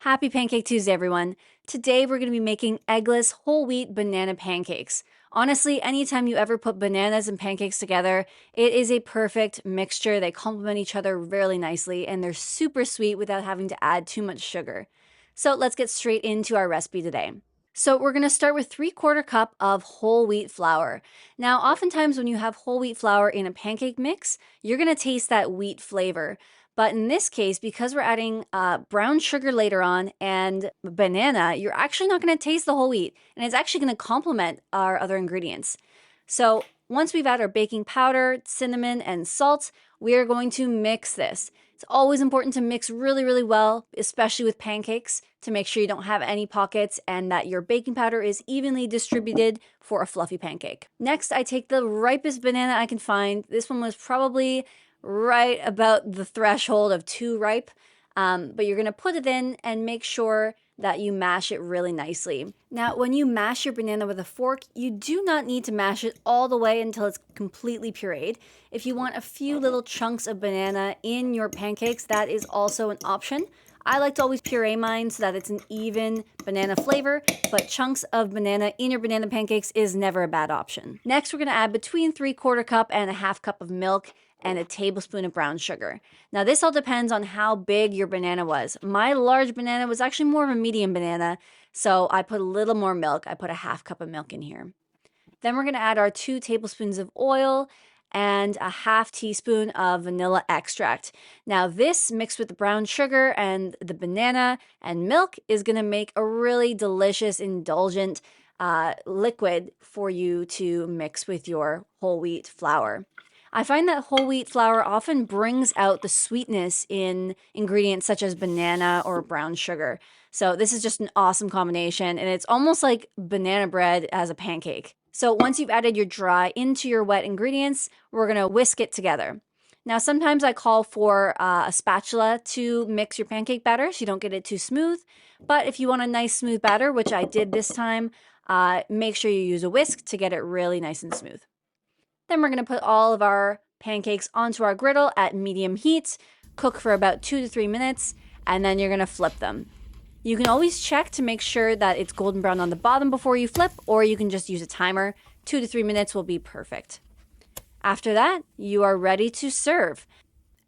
Happy Pancake Tuesday, everyone. Today we're going to be making eggless whole wheat banana pancakes. Honestly, anytime you ever put bananas and pancakes together, it is a perfect mixture. They complement each other really nicely and they're super sweet without having to add too much sugar. So let's get straight into our recipe today. So we're going to start with 3/4 cup of whole wheat flour. Now, oftentimes when you have whole wheat flour in a pancake mix, you're going to taste that wheat flavor. But in this case, because we're adding brown sugar later on and banana, you're actually not going to taste the whole wheat. And it's actually going to complement our other ingredients. So once we've added our baking powder, cinnamon, and salt, we are going to mix this. It's always important to mix really, really well, especially with pancakes, to make sure you don't have any pockets and that your baking powder is evenly distributed for a fluffy pancake. Next, I take the ripest banana I can find. This one was probably right about the threshold of too ripe, but you're going to put it in and make sure that you mash it really nicely. Now, when you mash your banana with a fork, you do not need to mash it all the way until it's completely pureed. If you want a few little chunks of banana in your pancakes, that is also an option. I like to always puree mine so that it's an even banana flavor, but chunks of banana in your banana pancakes is never a bad option. Next, we're going to add between 3/4 cup and a 1/2 cup of milk and a tablespoon of brown sugar. Now, this all depends on how big your banana was. My large banana was actually more of a medium banana, so I put a little more milk. I put a 1/2 cup of milk in here. Then we're going to add our 2 tablespoons of oil and a 1/2 teaspoon of vanilla extract. Now, this mixed with the brown sugar and the banana and milk is going to make a really delicious, indulgent liquid for you to mix with your whole wheat flour. I find that whole wheat flour often brings out the sweetness in ingredients such as banana or brown sugar. So this is just an awesome combination, and it's almost like banana bread as a pancake. So once you've added your dry into your wet ingredients, we're going to whisk it together. Now, sometimes I call for a spatula to mix your pancake batter so you don't get it too smooth. But if you want a nice smooth batter, which I did this time, make sure you use a whisk to get it really nice and smooth. Then we're going to put all of our pancakes onto our griddle at medium heat, cook for about 2 to 3 minutes, and then you're going to flip them. You can always check to make sure that it's golden brown on the bottom before you flip, or you can just use a timer. 2 to 3 minutes will be perfect. After that, you are ready to serve.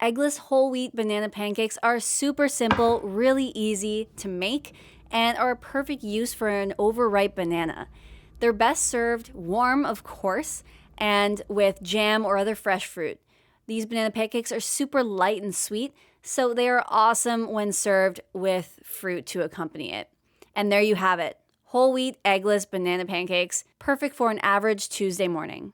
Eggless whole wheat banana pancakes are super simple, really easy to make, and are a perfect use for an overripe banana. They're best served warm, of course, and with jam or other fresh fruit. These banana pancakes are super light and sweet, so they are awesome when served with fruit to accompany it. And there you have it, whole wheat eggless banana pancakes, perfect for an average Tuesday morning.